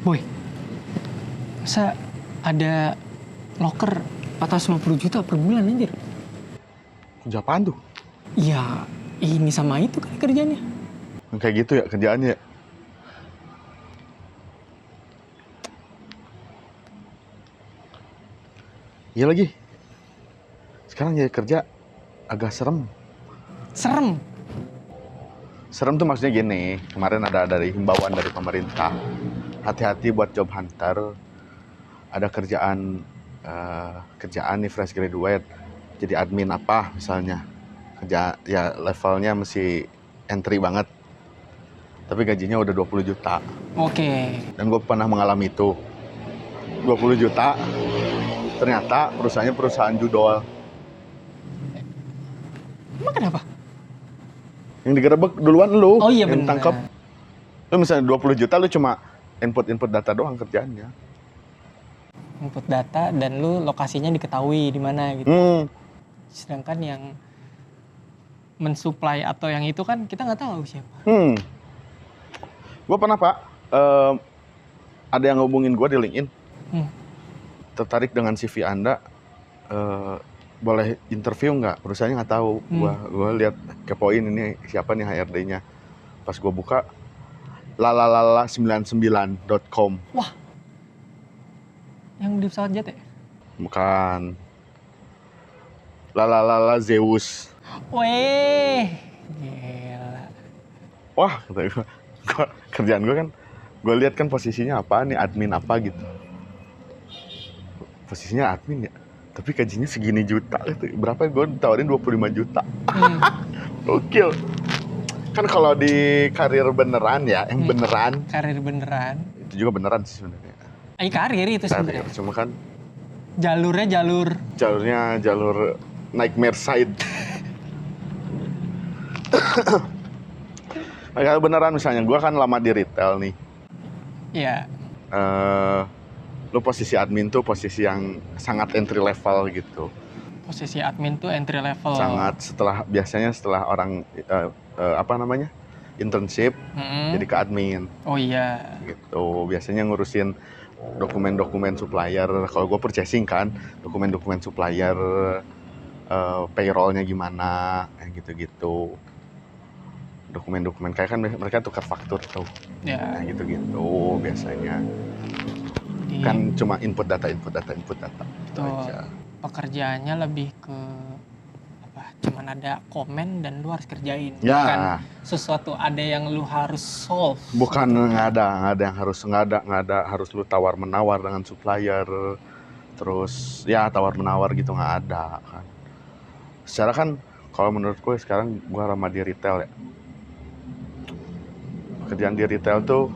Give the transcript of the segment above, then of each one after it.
Boy, masa ada loker 450 juta per bulan anjir? Kerja apaan tuh? Ya, ini sama itu kan kerjanya. Kayak gitu ya kerjaannya ya? Iya lagi. Sekarang jadi kerja agak serem. Serem. Serem tuh maksudnya gini, kemarin ada dari himbauan dari pemerintah. Hati-hati buat job hunter. Ada kerjaan nih fresh graduate. Jadi admin apa misalnya. Kerja ya levelnya masih entry banget. Tapi gajinya udah 20 juta. Oke. Dan gue pernah mengalami itu. 20 juta. Ternyata perusahaannya perusahaan judol. Emang kenapa? Yang digerebek duluan lu. Oh iya yang benar. tangkap. Lu misalnya 20 juta lu cuma input data doang kerjaannya. Input data dan lu lokasinya diketahui di mana gitu. Sedangkan yang mensuplai atau yang itu kan kita nggak tahu siapa. Gue pernah pak, ada yang ngubungin gue di LinkedIn. Tertarik dengan CV Anda, boleh interview nggak? Perusahaannya nggak tahu. Gue lihat kepoin ini siapa nih HRD-nya. Pas gue buka, lalalala99.com. Wah, yang di pesawat jet ya? Bukan. Lalalala Zeus. Weh, gila. Wah, kata gue, kerjaan gue kan, gue lihat kan posisinya apa nih, admin apa gitu. Posisinya admin ya, tapi gajinya segini juta gitu. Berapa? Gue ditawarin 25 juta. Gokil. Kan kalau di karir beneran ya, yang beneran. Karir beneran. Itu juga beneran sih sebenarnya. Karir itu sebenarnya. Cuma kan Jalurnya jalur nightmare side. Kalau beneran misalnya, gue kan lama di retail nih. Iya. Lu posisi admin tuh posisi yang sangat entry level gitu. Posisi admin tuh entry level. Sangat biasanya setelah orang internship jadi ke admin. Oh iya. Gitu. Biasanya ngurusin dokumen-dokumen supplier. Kalau gue purchasing kan, dokumen-dokumen supplier, payrollnya gimana, kayak gitu-gitu. Dokumen-dokumen kayak kan mereka tukar faktur tuh. Ya. Nah, gitu-gitu biasanya. Kan cuma input data. Betul. Aja. Pekerjaannya lebih ke apa? Cuman ada komen dan lu harus kerjain. Ya. Bukan sesuatu ada yang lu harus solve. Bukan nggak ada yang harus lu tawar menawar dengan supplier. Terus ya tawar menawar gitu nggak ada kan. Secara kan kalau menurut gue sekarang gue lama di retail ya. Pekerjaan di retail tuh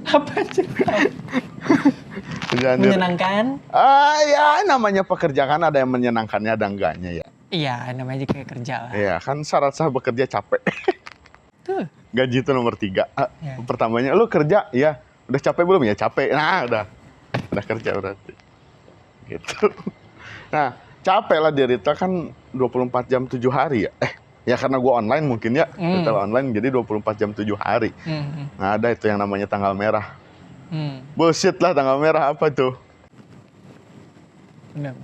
apa sih? Menyenangkan? Ya namanya pekerjaan ada yang menyenangkannya ada enggaknya ya. Iya, namanya kayak kerja lah. Iya, kan syarat sah bekerja capek. Tuh. Gaji itu nomor 3. Ya. Pertamanya lu kerja, ya udah capek belum ya? Capek. Nah, udah kerja berarti. Gitu. Nah, capek lah di retail kan 24 jam 7 hari ya. Ya karena gue online mungkin ya, retail online jadi 24 jam 7 hari. Nah ada itu yang namanya tanggal merah. Bullshit lah tanggal merah apa tuh? Benar.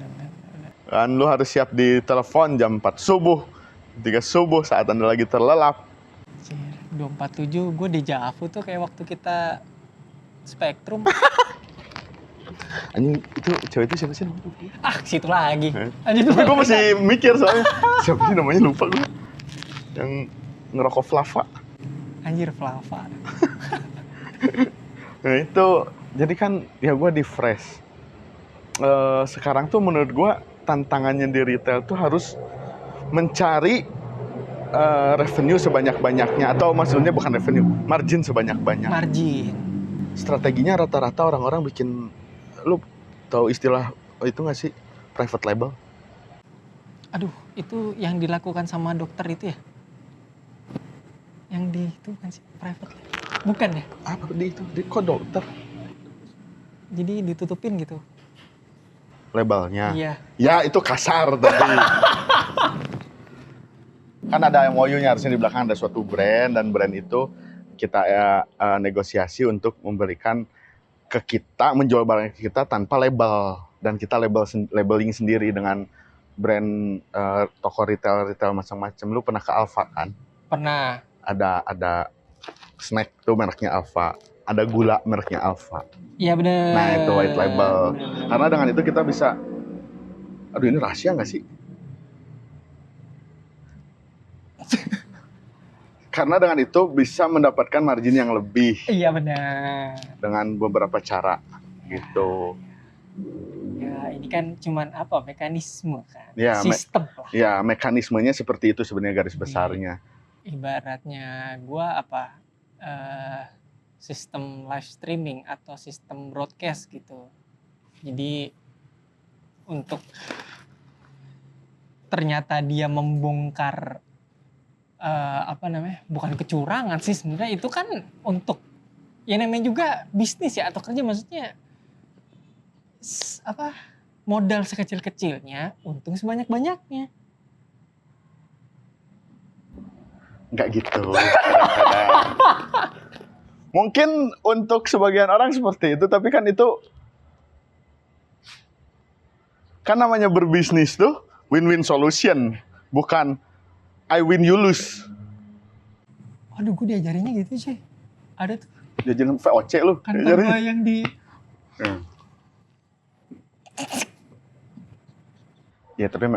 Kan lu harus siap di telepon jam 4 subuh, 3 subuh saat Anda lagi terlelap. 247 gue di Javu tuh kayak waktu kita Spektrum. Anjing itu cewek itu siapa sih? Situ lagi. Tapi gue masih mikir soalnya siapa sih namanya lupa gue. Yang ngerokok Flava. Anjir Flava. Nah itu jadi kan ya gue di fresh. Sekarang tuh menurut gue tantangannya di retail tuh harus mencari revenue sebanyak-banyaknya, atau maksudnya bukan revenue, margin sebanyak-banyak. Margin. Strateginya rata-rata orang-orang bikin, lu tahu istilah itu nggak sih, private label? Aduh, itu yang dilakukan sama dokter itu ya? Yang di itu kan sih private label? Bukan ya? Apa di itu? Kok dokter? Jadi ditutupin gitu. Labelnya? Iya. Ya itu kasar tadi. Kan ada MOU-nya, harusnya di belakang ada suatu brand, dan brand itu kita negosiasi untuk memberikan ke kita, menjual barang kita tanpa label, dan kita labeling sendiri dengan brand toko retail macam-macam. Lu pernah ke Alfa kan? Pernah. Ada snack tuh mereknya Alfa, ada gula mereknya Alfa. Iya bener. Nah itu white label. Bener. Karena dengan itu kita bisa, aduh ini rahasia nggak sih? Karena dengan itu bisa mendapatkan margin yang lebih. Iya benar. Dengan beberapa cara gitu. Ya ini kan cuman apa, mekanisme kan, Ya, sistem lah. Ya mekanismenya seperti itu sebenarnya garis besarnya. Ibaratnya gua apa, sistem live streaming atau sistem broadcast gitu. Jadi untuk ternyata dia membongkar bukan kecurangan sih sebenarnya, itu kan untuk ya namanya juga bisnis ya atau kerja, maksudnya modal sekecil-kecilnya untung sebanyak-banyaknya. Nggak gitu kadang-kadang. Mungkin untuk sebagian orang seperti itu, tapi kan itu kan namanya berbisnis tuh win-win solution, bukan I win you lose. Aduh, gue diajarinnya gitu sih. Ada tuh. Jajaran VOC lu. Kan gue yang di... Ya tapi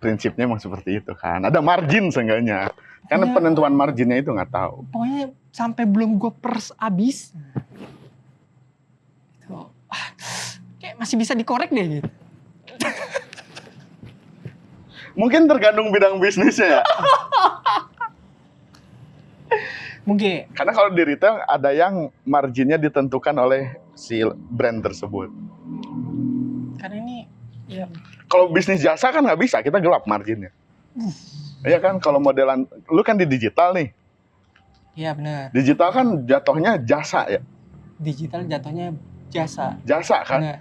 prinsipnya emang seperti itu kan. Ada margin seenggaknya. Karena penentuan marginnya itu nggak tahu. Pokoknya sampai belum gue pers abis. Itu, kayak masih bisa dikorek deh gitu. Mungkin tergantung bidang bisnisnya ya. Mungkin. Karena kalau di retail ada yang marginnya ditentukan oleh si brand tersebut. Karena ini ya. Kalau bisnis jasa kan nggak bisa, kita gelap marginnya. Iya kan, kalau modelan, lu kan di digital nih. Iya benar. Digital kan jatuhnya jasa ya. Digital jatuhnya jasa. Jasa kan. Bener.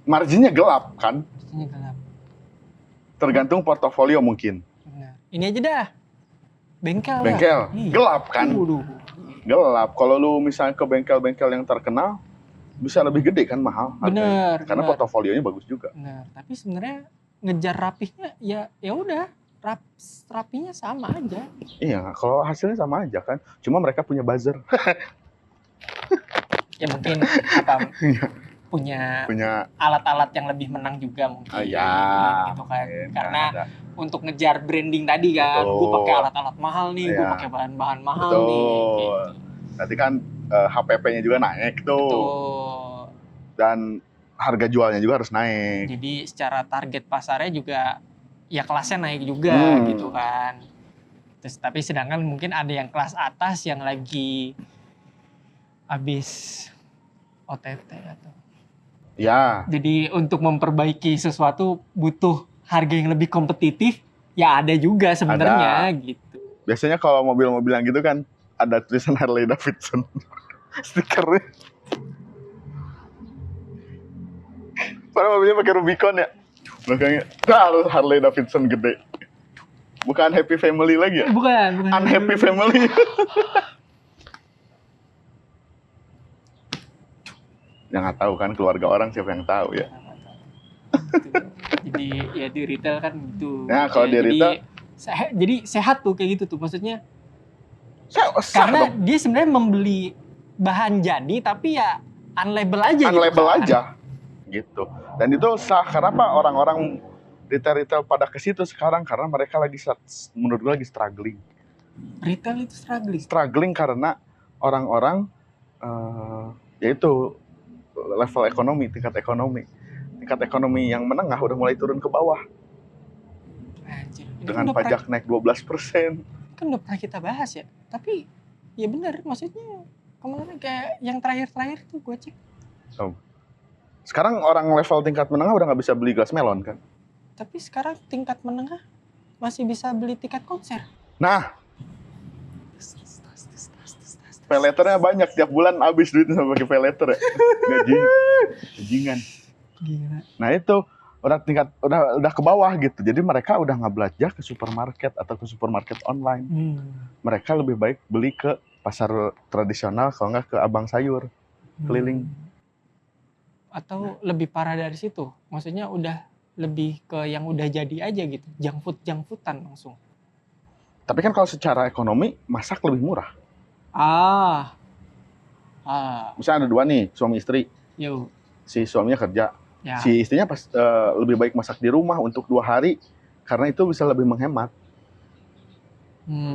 Marginnya gelap kan. Marginnya gelap. Tergantung portofolio mungkin. Benar. Ini aja dah. Bengkel. Gelap kan. Gelap. Kalau lu misalnya ke bengkel-bengkel yang terkenal, bisa lebih gede kan, mahal. Bener. Karena portofolionya bagus juga. Benar. Tapi sebenarnya ngejar rapihnya ya udah. Rapinya sama aja. Iya, kalau hasilnya sama aja kan. Cuma mereka punya buzzer. Ya mungkin punya alat-alat yang lebih menang juga mungkin. Gitu kan. Karena untuk ngejar branding tadi kan, gue pakai alat-alat mahal nih, gue pakai bahan-bahan mahal nih. Gitu. Nanti kan HPP-nya juga naik tuh. Betul. Dan harga jualnya juga harus naik. Jadi secara target pasarnya juga ya kelasnya naik juga gitu kan. Terus tapi sedangkan mungkin ada yang kelas atas yang lagi habis OTT atau. Ya. Jadi untuk memperbaiki sesuatu butuh harga yang lebih kompetitif, ya ada juga sebenarnya gitu. Biasanya kalau mobil-mobil yang gitu kan ada tulisan Harley Davidson. Stikernya. Padahal mobilnya pakai Rubicon ya. Belakangnya, harus Harley Davidson gede. Bukan Happy Family lagi ya? Bukan. Unhappy Family. Ya nggak tahu kan, keluarga orang siapa yang tahu ya. Jadi ya di retail kan gitu. Nah kalau di retail. Jadi sehat tuh kayak gitu tuh, maksudnya. Karena karena dia sebenarnya membeli bahan jadi tapi ya unlabel aja. Unlabel gitu, aja. Gitu. Dan itu sah, kenapa orang-orang retail pada ke situ sekarang? Karena mereka menurut gue lagi struggling. Retail itu struggling? Struggling karena orang-orang, yaitu level ekonomi, tingkat ekonomi yang menengah udah mulai turun ke bawah. Anjir. Dengan pajak naik 12%. Kan udah pernah kita bahas ya. Tapi ya benar, maksudnya kemarin kayak yang terakhir tuh gue cek. Sekarang orang level tingkat menengah udah nggak bisa beli gelas melon kan? Tapi sekarang tingkat menengah masih bisa beli tiket konser. Nah, payletternya banyak, tiap bulan habis duitnya sama pakai payletter ya. Gajingan. Gila. Nah itu udah ke bawah gitu. Jadi mereka udah nggak belanja ke supermarket atau ke supermarket online. Mereka lebih baik beli ke pasar tradisional, kalau nggak ke abang sayur keliling. Atau lebih parah dari situ, maksudnya udah lebih ke yang udah jadi aja gitu, junk foodan langsung. Tapi kan kalau secara ekonomi masak lebih murah. Misalnya ada 2 nih, suami istri. Si suaminya kerja, si istrinya lebih baik masak di rumah untuk 2 hari karena itu bisa lebih menghemat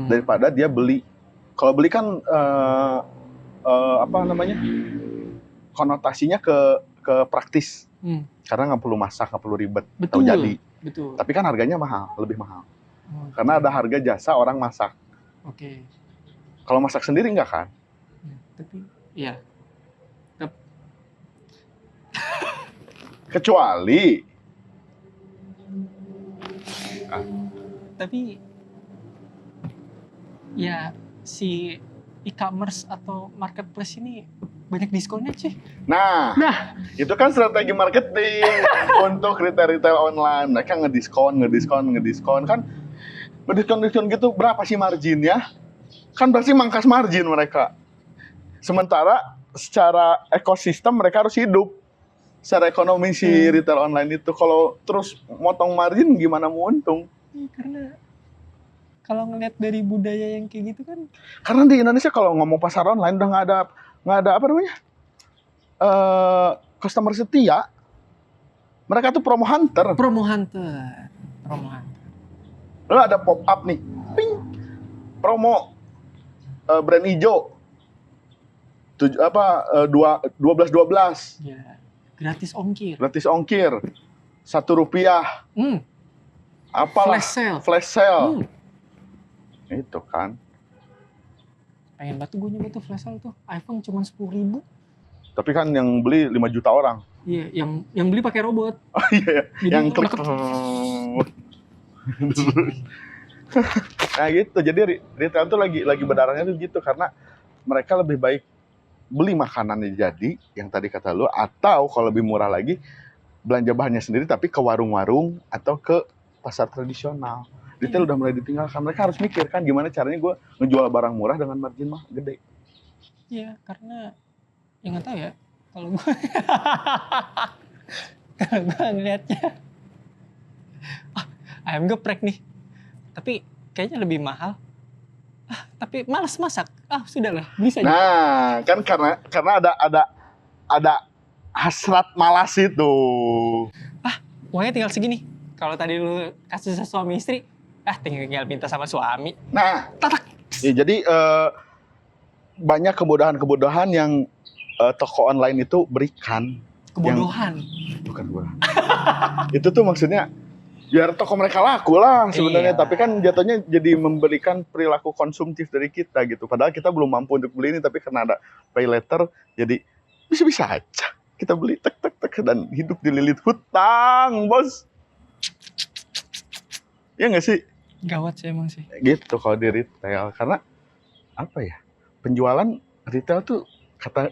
daripada dia beli. Kalau beli kan konotasinya ke praktis, karena nggak perlu masak, nggak perlu ribet, tahu jadi. Betul. Tapi kan harganya mahal, lebih mahal. Karena ada harga jasa orang masak. Kalau masak sendiri nggak kan? Tapi iya. Kecuali tapi ya si e-commerce atau marketplace ini banyak diskonnya sih. Nah, itu kan strategi marketing untuk retail online. Mereka ngediskon kan. Ngediskon gitu berapa sih marginnya? Kan pasti mangkas margin mereka. Sementara secara ekosistem mereka harus hidup. Secara ekonomi si retail online itu kalau terus motong margin gimana mau untung? Karena kalau ngeliat dari budaya yang kayak gitu kan. Karena di Indonesia kalau ngomong pasar online udah nggak ada apa namanya customer setia. Mereka tuh promo hunter. Lalu ada pop up nih, ping, promo brand hijau 12. Ya. Gratis ongkir. Rp1. Apalah? Flash sale. Itu kan. Pengen banget gue nyoba tuh flash sale tuh. iPhone cuma 10.000. Tapi kan yang beli 5 juta orang. Iya, yang beli pakai robot. Oh iya, yang klik. Nah gitu. Jadi retail tuh lagi berdarahnya tuh gitu karena mereka lebih baik beli makanannya jadi yang tadi kata lu, atau kalau lebih murah lagi belanja bahannya sendiri tapi ke warung-warung atau ke pasar tradisional. Retail udah mulai ditinggalkan. Mereka harus mikir kan gimana caranya gue ngejual barang murah dengan margin gede. Iya, karena ya nggak tahu ya kalau gue ngelihatnya ayam geprek nih, tapi kayaknya lebih mahal. Tapi malas masak. Sudahlah, beli saja. Nah, kan karena ada hasrat malas itu. Uangnya tinggal segini. Kalau tadi lu kasih suami istri, tinggal minta sama suami. Nah, ya, jadi banyak kemudahan-kemudahan yang toko online itu berikan. Kebodohan. Bukan kebodohan. Itu tuh maksudnya biar toko mereka laku lah sebenarnya, tapi kan jatuhnya jadi memberikan perilaku konsumtif dari kita gitu. Padahal kita belum mampu untuk beli ini, tapi karena ada pay later, jadi bisa-bisa aja kita beli tek dan hidup dililit hutang, bos. Ya nggak sih? Gawat sih emang sih. Gitu kalau di retail, karena apa ya? Penjualan retail tuh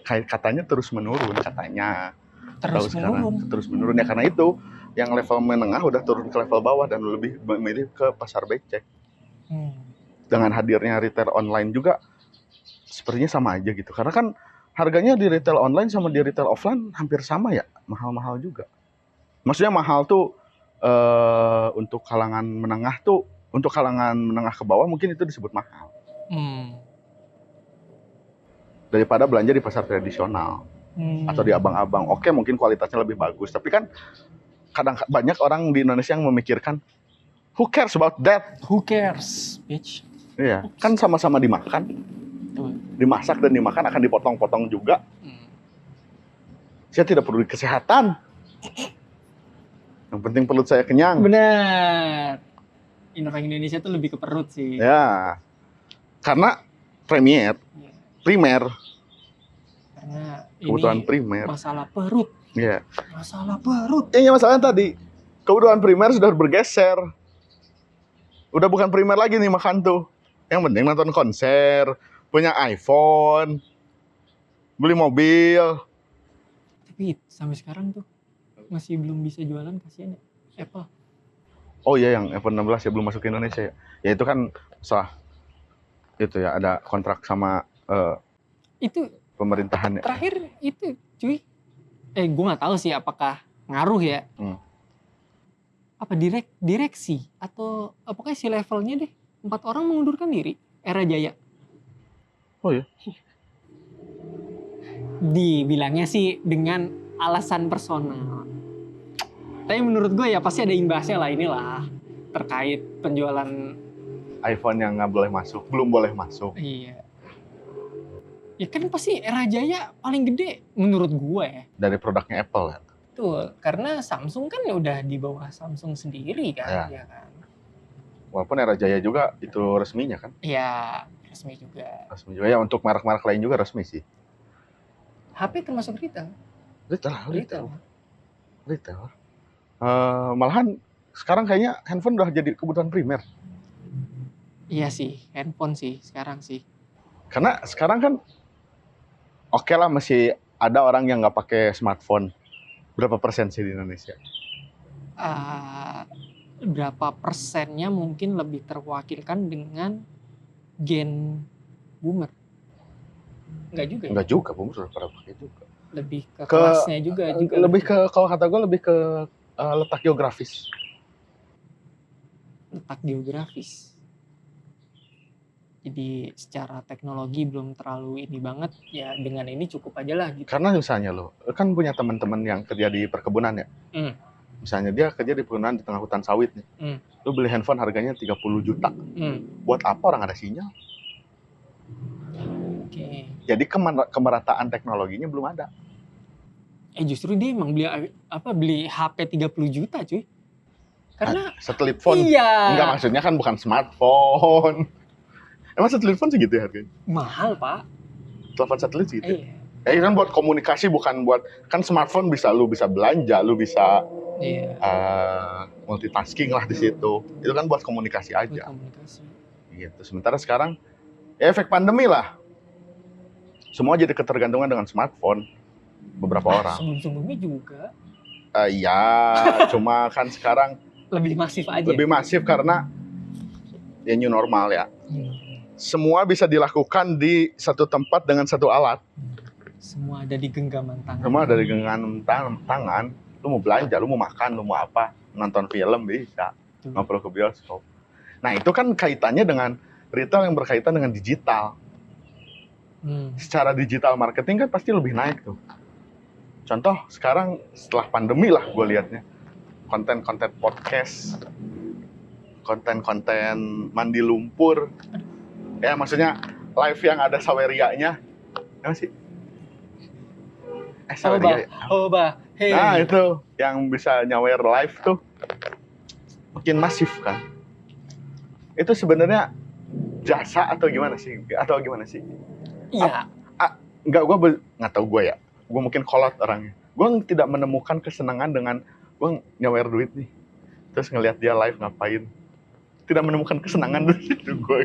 katanya terus menurun katanya. Terus menurun ya karena itu. Yang level menengah udah turun ke level bawah dan lebih memilih ke pasar becek. Dengan hadirnya retail online juga sepertinya sama aja gitu. Karena kan harganya di retail online sama di retail offline hampir sama ya, mahal-mahal juga. Maksudnya mahal tuh untuk kalangan menengah ke bawah mungkin itu disebut mahal. Daripada belanja di pasar tradisional atau di abang-abang. Oke, mungkin kualitasnya lebih bagus, tapi kan kadang banyak orang di Indonesia yang memikirkan who cares about that? Who cares, bitch? Iya, kan sama-sama dimakan. Dimasak dan dimakan akan dipotong-potong juga. Saya tidak perlu kesehatan. Yang penting perut saya kenyang. Benar. Orang Indonesia tuh lebih ke perut sih. Ya. Karena primer. Karena kebutuhan ini primer. Masalah perut. Iya. Masalah perut. Iya, masalahnya tadi kebutuhan primer sudah bergeser. Udah bukan primer lagi nih makan tuh. Yang penting nonton konser, punya iPhone, beli mobil. Tapi sampai sekarang tuh masih belum bisa jualan, kasihan ya Apple. Oh iya, yang iPhone 16 ya belum masuk ke Indonesia ya. Ya itu kan salah. Itu ya ada kontrak sama Itu pemerintahannya. Terakhir itu cuy, gue nggak tahu sih apakah ngaruh ya. Apa direksi atau apakah si levelnya deh 4 orang mengundurkan diri era Jaya. Oh ya. Dibilangnya sih dengan alasan personal. Tapi menurut gue ya pasti ada imbasnya lah, inilah terkait penjualan iPhone yang nggak boleh masuk, belum boleh masuk. Iya. Ya kan pasti era Jaya paling gede menurut gue ya. Dari produknya Apple ya. Betul, karena Samsung kan udah di bawah Samsung sendiri kan, ya kan. Walaupun era Jaya juga itu resminya kan? Iya, resmi juga. Resmi juga ya, untuk merek-merek lain juga resmi sih. HP termasuk retail. Retail. Malahan sekarang kayaknya handphone udah jadi kebutuhan primer. Iya sih, handphone sih sekarang sih. Karena sekarang kan oke lah masih ada orang yang nggak pakai smartphone. Berapa persen sih di Indonesia? Berapa persennya mungkin lebih terwakilkan dengan gen boomer. Enggak juga, boomer sudah pada pakai juga. Lebih ke kelasnya juga. Lebih ke, kalau kata gue lebih ke letak geografis. Letak geografis. Jadi secara teknologi belum terlalu ini banget, ya dengan ini cukup aja lah gitu. Karena misalnya lo kan punya teman-teman yang kerja di perkebunan ya. Misalnya dia kerja di perkebunan di tengah hutan sawit nih. Lo beli handphone harganya 30 juta. Buat apa orang ada sinyal? Oke. Jadi kemerataan teknologinya belum ada. Justru dia emang beli HP 30 juta cuy. Karena satelit phone. Iya. Enggak, maksudnya kan bukan smartphone. Emang satelit phone segitu ya harganya? Mahal, Pak. Telepon satelit segitu? Iya. Kan buat komunikasi, bukan buat... Kan smartphone lu bisa belanja, lu bisa multitasking lah di situ. Itu kan buat komunikasi aja. Gitu. Sementara sekarang, ya efek pandemi lah. Semua jadi ketergantungan dengan smartphone. Beberapa orang. Sebelum-sebelumnya juga. Iya, cuma kan sekarang... Lebih masif aja. Lebih masif karena ya new normal ya. Semua bisa dilakukan di satu tempat dengan satu alat. Semua ada di genggaman tangan. Semua ada di genggaman tangan. Lu mau belanja, lu mau makan, lu mau apa, nonton film bisa. Nggak perlu ke bioskop. Nah itu kan kaitannya dengan retail yang berkaitan dengan digital. Secara digital marketing kan pasti lebih naik tuh. Contoh sekarang setelah pandemi lah gue liatnya. Konten-konten podcast, konten-konten mandi lumpur. Ya maksudnya live yang ada sawerianya. Apa sih? Saweria. Hey. Nah itu yang bisa nyawer live tuh makin masif kan. Itu sebenarnya jasa atau gimana sih? Iya. Enggak, gue nggak tahu gue ya. Gue mungkin kolot orangnya. Gue tidak menemukan kesenangan dengan gue nyawer duit nih. Terus ngelihat dia live ngapain. Tidak menemukan kesenangan dari situ gue.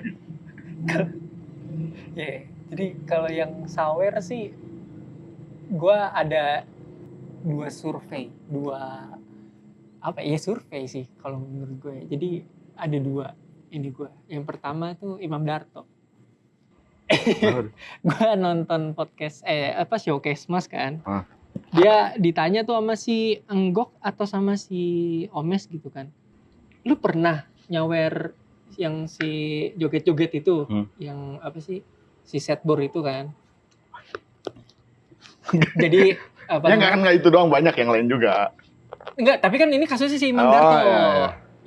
Jadi kalau yang sawer sih, gue ada 2 survei sih kalau menurut gue. Jadi ada 2 ini gue. Yang pertama tuh Imam Darto. Gue nonton podcast showcase Mas kan. Dia ditanya tuh sama si Enggok atau sama si Omes gitu kan. Lu pernah nyawer yang si joget-joget itu, yang apa sih, si setboard itu kan. Jadi ya nggak itu doang, banyak yang lain juga. Enggak, tapi kan ini kasusnya si Imam Darto.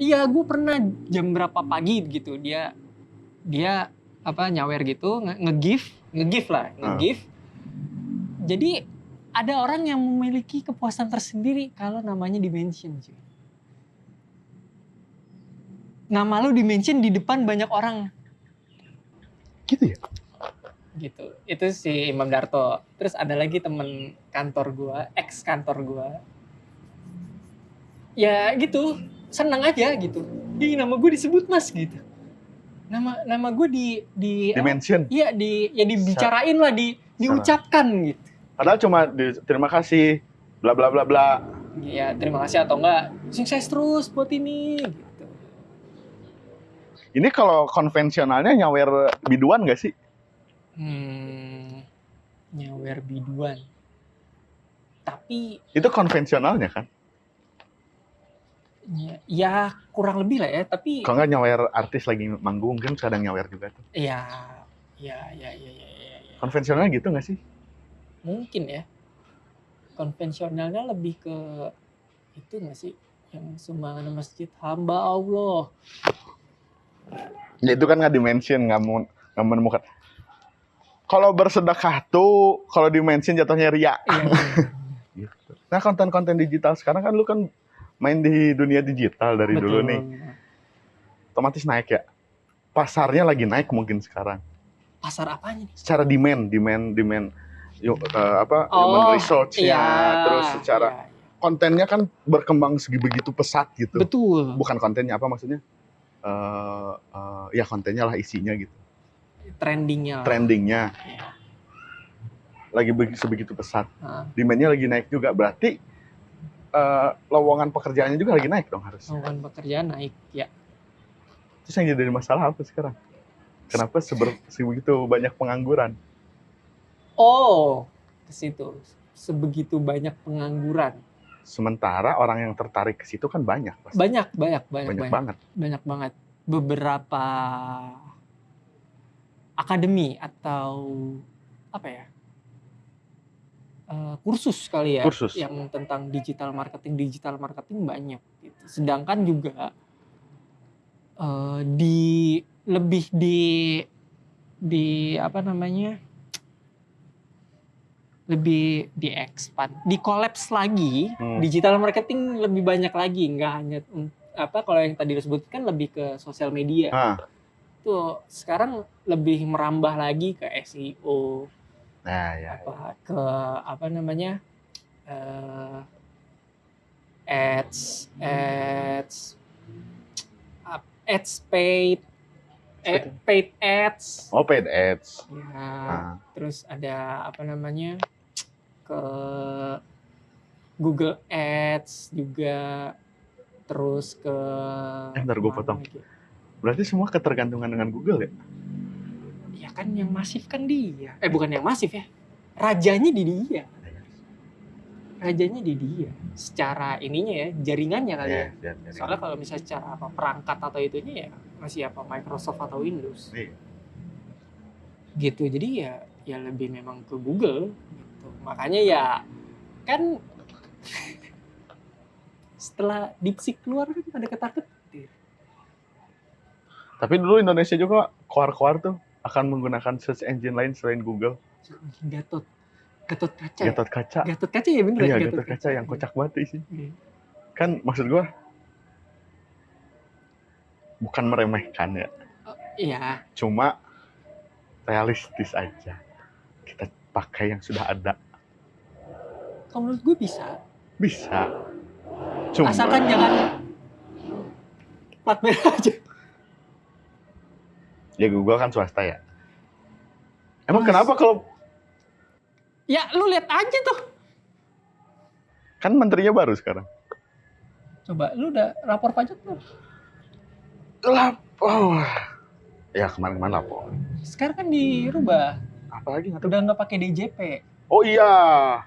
Iya, gue pernah jam berapa pagi gitu dia nyawer gitu, nge-give. Jadi ada orang yang memiliki kepuasan tersendiri kalau namanya di-mention cuy. Nama lu di-mention di depan banyak orang. Gitu ya? Gitu. Itu si Imam Darto. Terus ada lagi temen kantor gua, ex kantor gua. Ya gitu, seneng aja gitu. Ih, nama gue disebut Mas gitu. Nama gue di-mention. Iya, dibicarain lah, diucapkan gitu. Padahal cuma terima kasih, bla bla bla bla. Iya, terima kasih atau enggak, sukses terus buat ini gitu. Ini kalau konvensionalnya nyawer biduan nggak sih? Nyawer biduan. Tapi itu konvensionalnya kan? Ya kurang lebih lah ya, tapi kalau nggak nyawer artis lagi manggung kan kadang nyawer juga tuh. Iya. Konvensionalnya gitu nggak sih? Mungkin ya. Konvensionalnya lebih ke itu nggak sih, yang sumbangan masjid hamba Allah. Ya itu kan nggak dimention, nggak menemukan. Kalau bersedekah tuh, kalau dimention jatuhnya ria. Iya. Gitu. Nah konten-konten digital sekarang kan lu kan main di dunia digital dari Betul. dulu nih, otomatis naik ya. Pasarnya lagi naik mungkin sekarang. Pasar apanya nih? Secara demand, human resource-nya, terus secara kontennya kan berkembang begitu pesat gitu. Betul. Bukan kontennya apa maksudnya? Ya kontennya lah, isinya gitu. Trendingnya. Ya. Lagi sebegitu pesat. Demand-nya lagi naik juga, berarti lowongan pekerjaannya juga lagi naik dong harusnya. Lowongan pekerjaan naik, ya. Terus yang jadi masalah apa sekarang? Kenapa sebegitu banyak pengangguran? Oh, ke situ. Sebegitu banyak pengangguran. Sementara orang yang tertarik ke situ kan banyak. Pasti. Banyak banget. Banyak banget. Beberapa akademi atau apa ya? Kursus kali ya, yang tentang digital marketing banyak gitu. Sedangkan juga lebih di expand, di collapse lagi. Digital marketing lebih banyak lagi, nggak hanya kalau yang tadi disebutkan lebih ke sosial media. Tuh sekarang lebih merambah lagi ke SEO. Paid ads. Paid ads. Ya, terus ada ke Google Ads juga, terus ke. Ntar gue potong. Berarti semua ketergantungan dengan Google ya? Ya kan yang masif kan dia. Bukan yang masif ya. Rajanya di dia. Secara ininya ya, jaringannya kali ya. Soalnya kalau misalnya secara perangkat atau itunya ya masih Microsoft atau Windows. Gitu. Jadi ya lebih memang ke Google gitu. Makanya ya kan setelah DeepSeek keluar kan ada ketar-ketir. Tapi dulu Indonesia juga koar-koar tuh akan menggunakan search engine lain selain Google. Gatot kaca ya bener. Iya, Gatot kaca yang kocak banget sih. Kan maksud gua bukan meremehkan ya. Iya. Cuma realistis aja. Kita pakai yang sudah ada. Kalau menurut gue bisa. Cuma asalkan jangan plat merah aja. Ya Google kan swasta ya. Emang kenapa kalau? Ya lu lihat aja tuh. Kan menterinya baru sekarang. Coba lu udah lapor pajak belum? Lapor. Ya kemarin lapor. Sekarang kan dirubah. Apalagi nggak tahu. Udah nggak pakai DJP. Oh iya.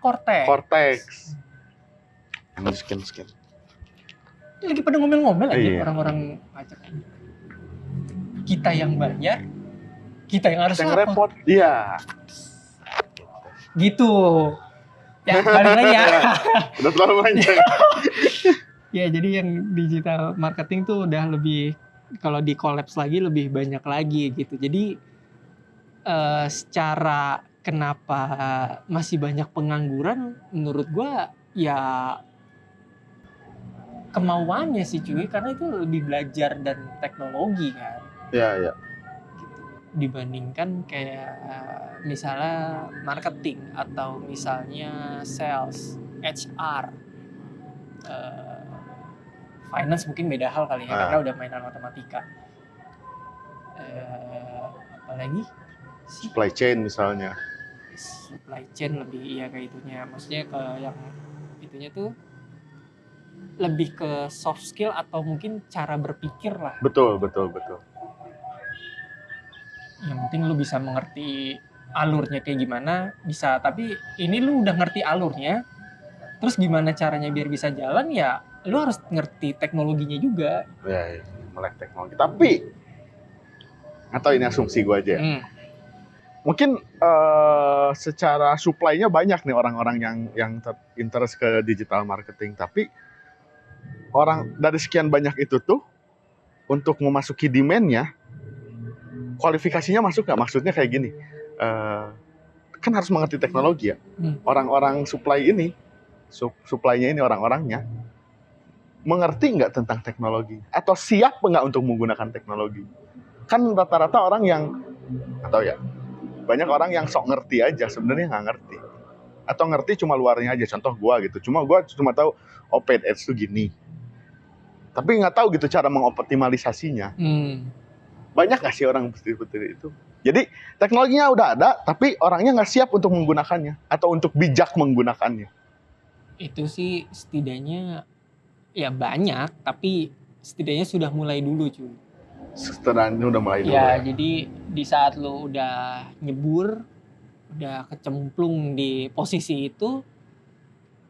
Cortex. Yang scan. Lagi pada ngomel-ngomel aja orang-orang pajak. Kita yang bayar, kita yang harus repot. Iya. Gitu. Ya balik lagi ya. Udah terlalu banyak. Ya jadi yang digital marketing tuh udah lebih, kalau di collapse lagi lebih banyak lagi gitu. Jadi secara kenapa masih banyak pengangguran, menurut gua ya kemauannya sih cuy, karena itu lebih belajar dan teknologi kan. Iya. Dibandingkan kayak misalnya marketing atau misalnya sales, HR, finance mungkin beda hal kali ya, karena udah mainan matematika. Apalagi supply chain misalnya. Supply chain lebih kayak itunya, maksudnya ke yang itunya tuh lebih ke soft skill atau mungkin cara berpikir lah. Betul. Yang penting lu bisa mengerti alurnya kayak gimana bisa, tapi ini lu udah ngerti alurnya, terus gimana caranya biar bisa jalan, ya lu harus ngerti teknologinya juga. Ya, melek teknologi. Tapi atau ini asumsi gue aja ya. Mungkin secara supply-nya banyak nih orang-orang yang interest ke digital marketing, tapi orang dari sekian banyak itu tuh untuk memasuki demand-nya, kualifikasinya masuk nggak? Maksudnya kayak gini, kan harus mengerti teknologi ya. Orang-orang supply-nya ini orang-orangnya mengerti nggak tentang teknologi? Atau siap nggak untuk menggunakan teknologi? Kan rata-rata orang yang, atau ya, banyak orang yang sok ngerti aja, sebenarnya nggak ngerti. Atau ngerti cuma luarnya aja, contoh gue gitu. Gue cuma tahu, oh paid ads itu gini. Tapi nggak tahu gitu cara mengoptimalisasinya. Banyak nggak sih orang seperti itu? Jadi teknologinya udah ada, tapi orangnya nggak siap untuk menggunakannya. Atau untuk bijak menggunakannya. Itu sih setidaknya ya banyak, tapi setidaknya sudah mulai dulu cuy. Setidaknya udah mulai dulu ya. Jadi di saat lo udah nyebur, udah kecemplung di posisi itu,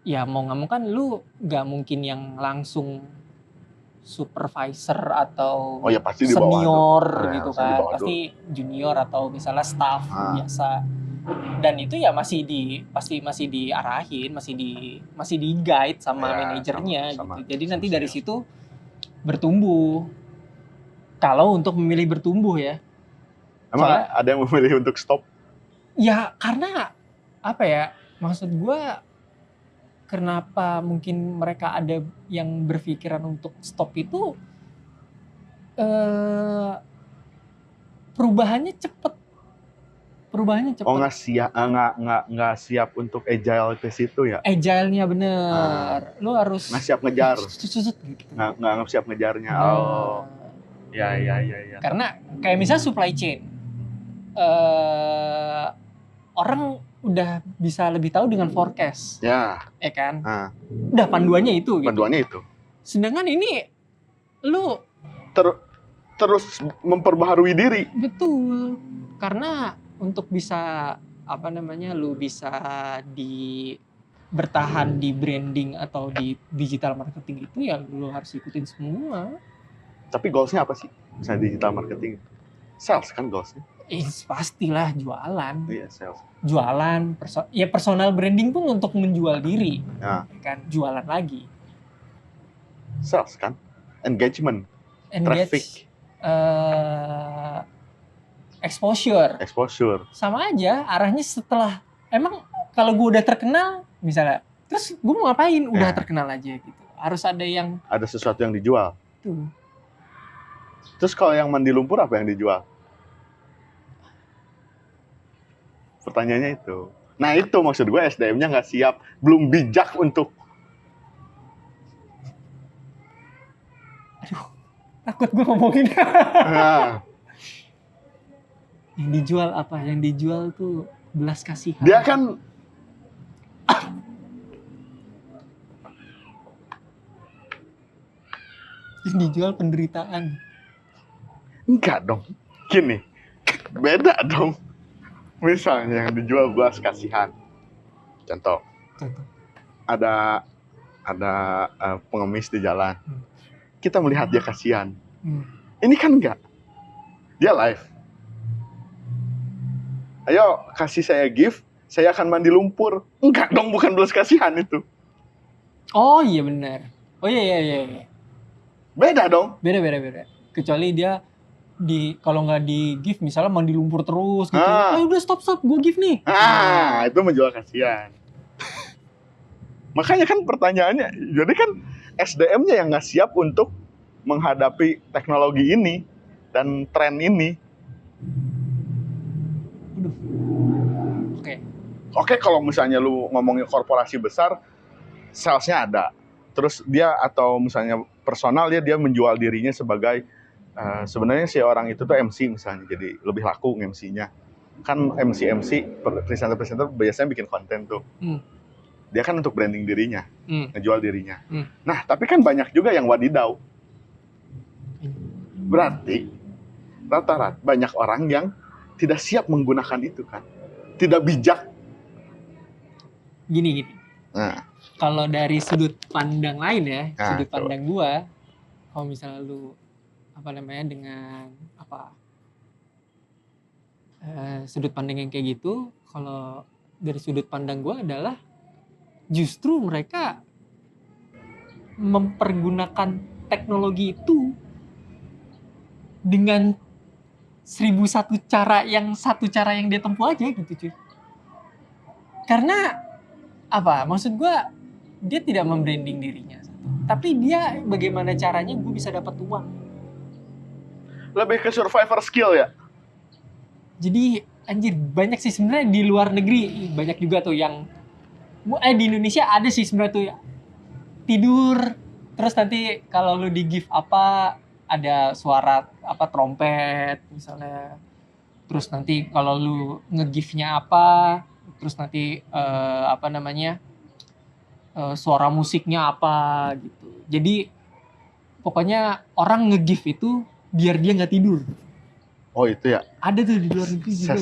ya mau nggak mau kan lu nggak mungkin yang langsung supervisor atau ya, pasti senior gitu kan, pasti junior atau misalnya staff biasa. Dan itu ya masih diarahin, masih di guide sama manajernya gitu. Jadi nanti dari situ bertumbuh. Kalau untuk memilih bertumbuh ya. Emang ada yang memilih untuk stop? Ya karena apa ya? Maksud gue, kenapa mungkin mereka ada yang berpikiran untuk stop itu, perubahannya cepet. Oh, nggak siap untuk agile ke situ ya? Agile-nya bener. Lu harus nggak siap ngejar. Gitu. Nggak siap ngejarnya. Ya. Karena kayak misalnya supply chain, orang udah bisa lebih tahu dengan forecast. Ya kan? Udah panduannya itu. Panduannya gitu. Sedangkan ini lu terus memperbaharui diri. Betul. Karena untuk bisa lu bisa bertahan di branding atau di digital marketing itu, ya lu harus ikutin semua. Tapi goalsnya apa sih misalnya digital marketing? Sales kan goalsnya? Pastilah jualan. Iya, sales. Jualan, personal branding pun untuk menjual diri, kan, jualan lagi. Sales kan, engagement, traffic, exposure. Sama aja, arahnya setelah, emang kalau gue udah terkenal, misalnya, terus gue mau ngapain? Udah terkenal aja gitu. Harus ada sesuatu yang dijual. Tuh. Terus kalau yang mandi lumpur apa yang dijual? Pertanyaannya itu. Nah itu maksud gue, SDM-nya nggak siap, belum bijak untuk. Aduh, takut gue ngomongin. Yang dijual apa? Yang dijual tuh belas kasihan. Dia kan yang dijual penderitaan. Enggak dong. Gini, beda dong. Misalnya yang dijual belas kasihan. Contoh. Ada pengemis di jalan. Kita melihat dia kasihan. Ini kan enggak. Dia live. Ayo kasih saya gift, saya akan mandi lumpur. Enggak dong, bukan belas kasihan itu. Oh iya benar. Oh iya. Beda dong. Beda. Kecuali dia kalau nggak di gift, misalnya mandi lumpur terus gitu. Udah stop, gue gift nih. Itu menjual kasihan. Makanya kan pertanyaannya, jadi kan SDM-nya yang nggak siap untuk menghadapi teknologi ini dan tren ini. Oke, kalau misalnya lu ngomongin korporasi besar, salesnya ada. Terus dia atau misalnya personal dia menjual dirinya sebagai sebenarnya si orang itu tuh MC misalnya, jadi lebih laku MC-nya. Kan MC presenter biasanya bikin konten tuh. Dia kan untuk branding dirinya, ngejual dirinya. Nah, tapi kan banyak juga yang wadidaw. Berarti rata-rata banyak orang yang tidak siap menggunakan itu kan. tidak bijak. Gini. Nah. Kalau dari sudut pandang lain ya, sudut pandang gua, kalau misalnya lu dengan sudut pandang yang kayak gitu, kalau dari sudut pandang gua adalah justru mereka mempergunakan teknologi itu dengan 1001 cara yang dia tempuh aja gitu cuy. Karena maksud gue dia tidak membranding dirinya, tapi dia bagaimana caranya gue bisa dapat uang. Lebih ke survivor skill ya. Jadi anjir banyak sih sebenarnya di luar negeri, banyak juga tuh yang di Indonesia ada sih sebenarnya tuh tidur terus nanti kalau lu di give ada suara trompet misalnya, terus nanti kalau lu nge-give-nya terus nanti suara musiknya gitu. Jadi pokoknya orang nge-give itu biar dia nggak tidur. Oh itu ya? Ada tuh di luar negeri juga.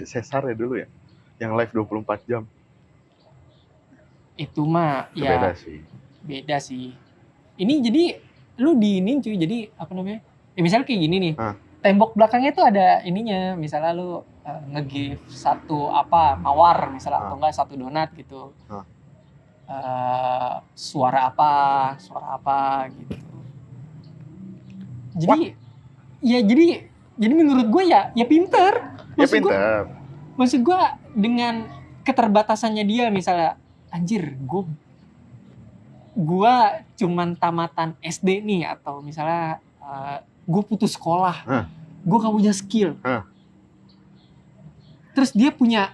Cesar ya dulu ya? Yang live 24 jam. Itu mah itu ya beda sih. Ini jadi lu diinin cuy, jadi misalnya kayak gini nih. Tembok belakangnya tuh ada ininya, misalnya lu nge-give satu mawar misalnya atau enggak satu donat gitu. Suara apa gitu. Jadi jadi menurut gue ya pinter. Maksud gue dengan keterbatasannya dia misalnya, anjir gue cuman tamatan SD nih, atau misalnya gue putus sekolah, gue gak punya skill. Terus dia punya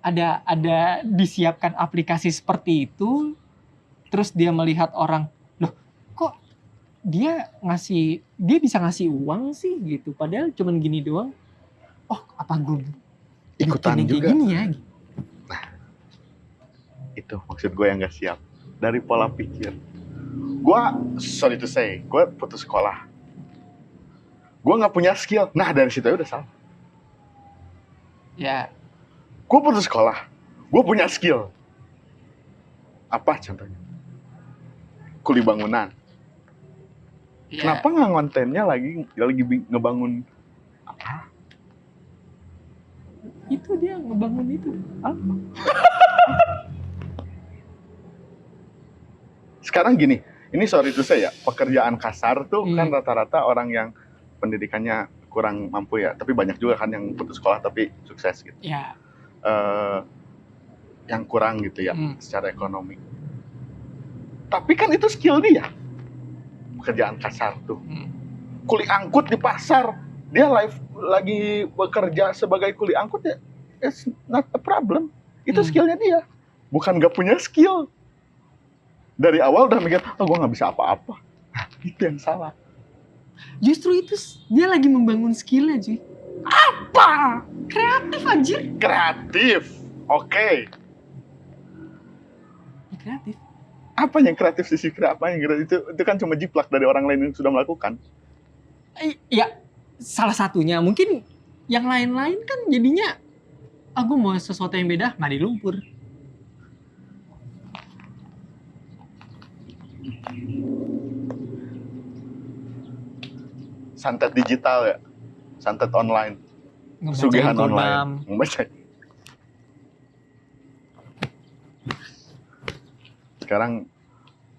ada disiapkan aplikasi seperti itu, terus dia melihat orang, loh kok dia bisa ngasih uang sih gitu, padahal cuman gini doang. Oh apa gue ikutan juga kayak gini ya? Nah itu maksud gue yang gak siap dari pola pikir. Gue sorry to say, gue putus sekolah, gue gak punya skill. Nah dari situ udah salah ya. Gue putus sekolah, gue punya skill. Apa contohnya? Kuli bangunan. Yeah. Kenapa nggak ngontennya lagi ngebangun apa? Itu dia ngebangun itu. Apa? Sekarang gini, ini sorry to say ya, pekerjaan kasar tuh kan rata-rata orang yang pendidikannya kurang mampu ya. Tapi banyak juga kan yang putus sekolah tapi sukses gitu. Yeah. Yang kurang gitu ya secara ekonomi. Tapi kan itu skill dia. Pekerjaan kasar tuh. Kuli angkut di pasar, dia lagi bekerja sebagai kuli angkut ya, it's not a problem. Itu skillnya dia. Bukan gak punya skill. Dari awal udah mikir, gue gak bisa apa-apa. Nah, itu yang salah. Justru itu dia lagi membangun skillnya cuy. Apa? Kreatif anjir. Kreatif. Oke. Kreatif. Apa yang kreatif sisi apa yang kreatif? Itu kan cuma jiplak dari orang lain yang sudah melakukan. Ya, salah satunya. Mungkin yang lain-lain kan jadinya aku mau sesuatu yang beda, mandi lumpur. Santet digital ya. Santet online. Sugihan online. Membaca. Sekarang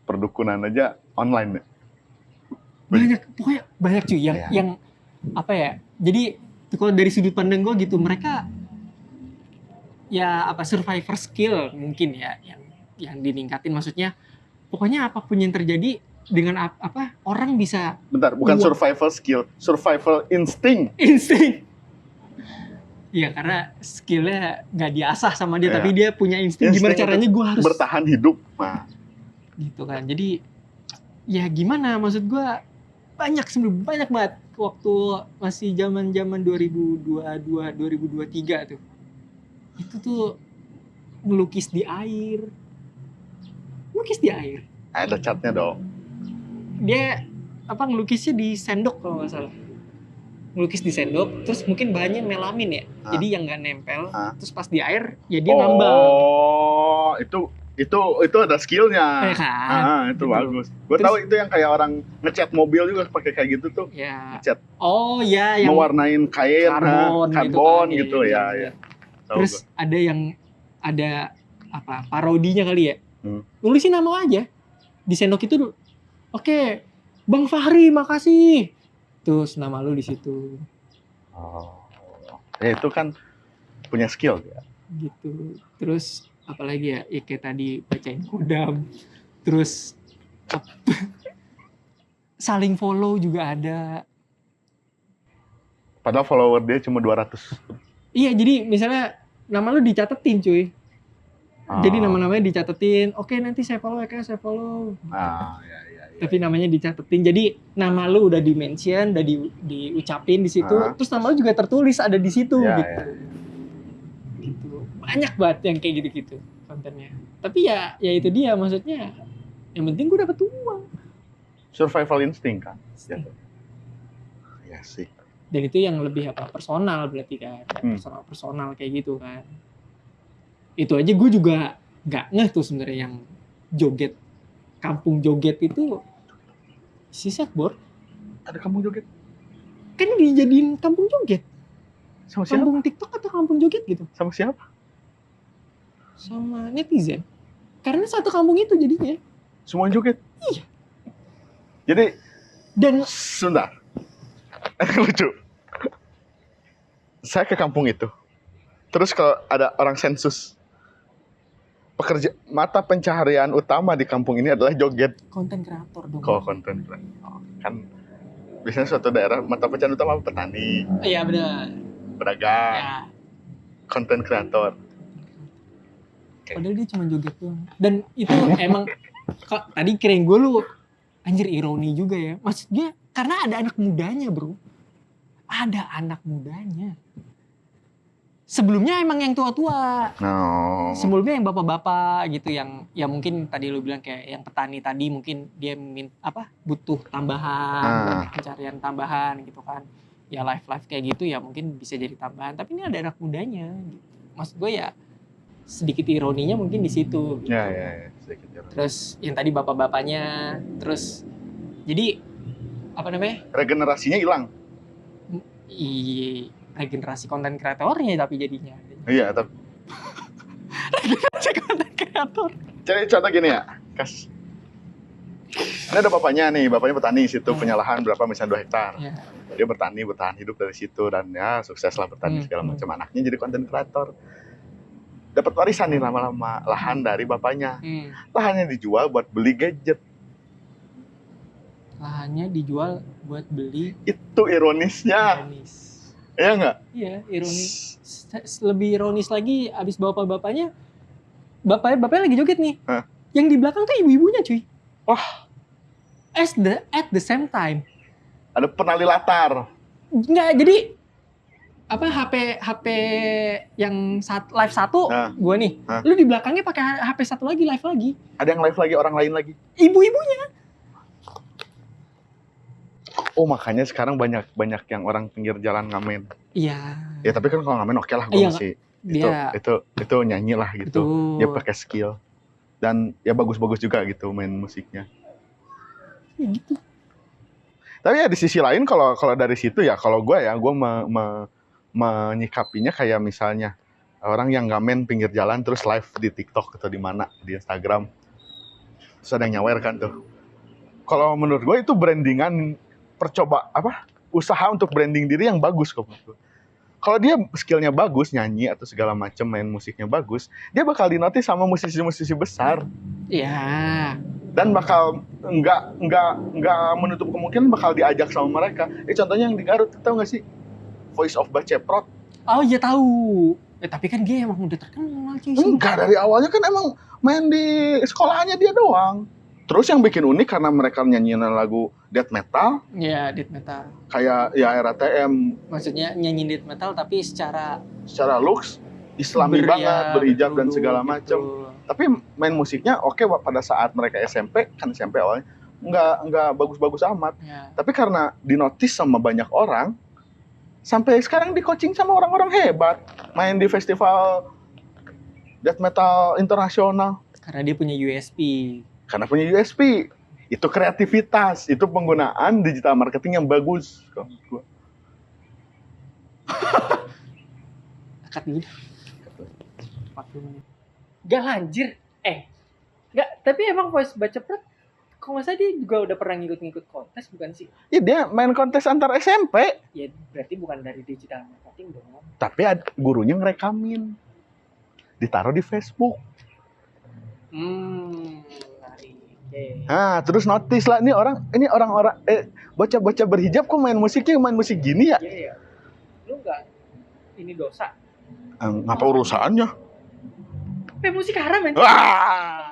perdukunan aja online ya. Pokoknya banyak cuy yang apa ya. Jadi kalau dari sudut pandang gue gitu, mereka ya survivor skill mungkin ya yang ditingkatin, maksudnya pokoknya apapun yang terjadi dengan orang bisa. Bentar, bukan survival skill, survival instinct. Iya, karena skillnya nggak diasah sama dia, tapi dia punya insting gimana caranya gue harus bertahan hidup. Nah. Gitu kan, jadi ya gimana, maksud gue banyak banget waktu masih zaman 2022-2023 tuh. Itu tuh melukis di air. Ada catnya dong. Dia ngelukisnya di sendok kalau nggak salah. ngelukis di sendok, terus mungkin bahannya melamin ya, jadi yang nggak nempel, terus pas di air ya dia ngambang. Oh, itu ada skillnya. Ya kan? Itu gitu. Bagus. Gue tahu itu yang kayak orang ngecat mobil juga pakai kayak gitu tuh. Ya. Ngecat. Oh ya, yang mewarnain kain, karbon gitu ya. Terus ada yang ada apa parodinya kali ya. Nulisin nama aja di sendok itu. Oke, Bang Fahri, makasih. Terus nama lu di situ. Oh. Ya itu kan punya skill ya. Gitu. Terus apalagi ya, kayak tadi bacain kodam. Terus saling follow juga ada. Padahal follower dia cuma 200. Iya, jadi misalnya nama lu dicatetin, cuy. Jadi nama-namanya dicatetin. Oke, nanti saya follow ya, kayak saya follow. Ya. Tapi namanya dicatetin. Jadi nama lu udah di-mention, udah diucapin di situ. Terus nama lu juga tertulis ada di situ gitu. Gitu. Banyak banget yang kayak gitu-gitu kontennya. Tapi ya itu dia maksudnya. Yang penting gue dapet uang. Survival instinct kan. Ya sih. Dan itu yang lebih personal berarti kan. Personal kayak gitu kan. Itu aja gue juga nggak ngeh tuh sebenarnya yang joget. Kampung joget itu si Setboard. Ada kampung joget? Kan dijadiin kampung joget. Sama siapa? Kampung TikTok atau kampung joget gitu. Sama siapa? Sama netizen. Karena satu kampung itu jadinya. Semua joget? Iya. Jadi dan sebentar. Lucu. Saya ke kampung itu. Terus kalau ada orang sensus, mata pencaharian utama di kampung ini adalah joget. Konten kreator dong. Konten kreator. Kan biasanya suatu daerah mata pencaharian utama petani. Iya benar. Pedagang. Ya. Konten kreator. Padahal dia cuma joget doang. Dan itu emang tadi kirain gue lu anjir ironi juga ya. Maksudnya karena ada anak mudanya, bro. Ada anak mudanya. Sebelumnya emang yang tua-tua. No. Sebelumnya yang bapak-bapak gitu yang ya mungkin tadi lu bilang kayak yang petani tadi mungkin dia butuh tambahan, pencarian tambahan gitu kan. Ya live kayak gitu ya mungkin bisa jadi tambahan, tapi ini ada anak mudanya gitu. Maksud gue ya sedikit ironinya mungkin di situ. Gitu. Ya, sedikit ironi. Terus yang tadi bapak-bapaknya, terus jadi apa namanya? Regenerasinya hilang. Iya. Regenerasi konten kreatornya tapi jadinya. Iya, tapi regenerasi konten kreator. Jadi contoh gini ya, Kas. Ini ada bapaknya petani situ punya lahan berapa misalnya 2 hektar. Yeah. Dia bertahan hidup dari situ dan ya sukseslah bertani segala macam. Anaknya jadi konten kreator. Dapat warisan nih lama-lama lahan dari bapaknya. Lahannya dijual buat beli gadget. Lahannya dijual buat beli. Itu ironisnya. Iya nggak? Iya, ironis. Lebih ironis lagi, abis bapaknya lagi joget nih. Yang di belakang tuh ibu-ibunya, cuy. Wah. At the same time. Ada penali latar. Nggak, jadi HP yang live 1 gue nih. Lu di belakangnya pakai HP 1 lagi live lagi. Ada yang live lagi, orang lain lagi. Ibu-ibunya. Oh makanya sekarang banyak yang orang pinggir jalan ngamen. Iya. Ya tapi kan kalau ngamen oke lah, gue masih itu nyanyi lah gitu. Betul. Dia pakai skill dan ya bagus-bagus juga gitu main musiknya. Ya gitu. Tapi ya di sisi lain kalau dari situ ya kalau gue menyikapinya kayak misalnya orang yang ngamen pinggir jalan terus live di TikTok atau di mana di Instagram. Terus ada yang nyawer kan tuh. Kalau menurut gue itu brandingan usaha untuk branding diri yang bagus kok. Kalau dia skillnya bagus nyanyi atau segala macam main musiknya bagus, dia bakal dinotis sama musisi-musisi besar. Iya. Dan bakal nggak menutup kemungkinan bakal diajak sama mereka. Contohnya yang di Garut, tahu nggak sih? Voice of Baceprot. Oh iya tahu. Tapi kan dia emang udah terkenal cuy. Enggak, dari awalnya kan emang main di sekolahannya dia doang. Terus yang bikin unik karena mereka nyanyiin lagu death metal. Iya, death metal. Kayak ya RATM. Maksudnya nyanyiin death metal tapi secara looks Islami banget, berhijab dan segala macam. Tapi main musiknya oke pada saat mereka SMP, kan SMP awalnya nggak bagus-bagus amat. Ya. Tapi karena dinotis sama banyak orang, Sampai sekarang di coaching sama orang-orang hebat. Main di festival death metal internasional. Karena dia punya USP. Karena punya USP. Itu kreativitas. Itu penggunaan digital marketing yang bagus. Angkat dulu. 40 menit. Gak lanjir. Gak. Tapi emang Voice Bacepet, kok nggak salah dia juga udah pernah ngikut-ngikut kontes, bukan sih? Iya, dia main kontes antar SMP. Ya berarti bukan dari digital marketing dong. Tapi gurunya ngerekamin. Ditaruh di Facebook. Okay. Nah, terus notice lah ini orang-orang bocah-bocah berhijab kok main musik gini ya? Iya. Lu nggak ini dosa? Ngapa urusannya? Musik haram kan? Wah!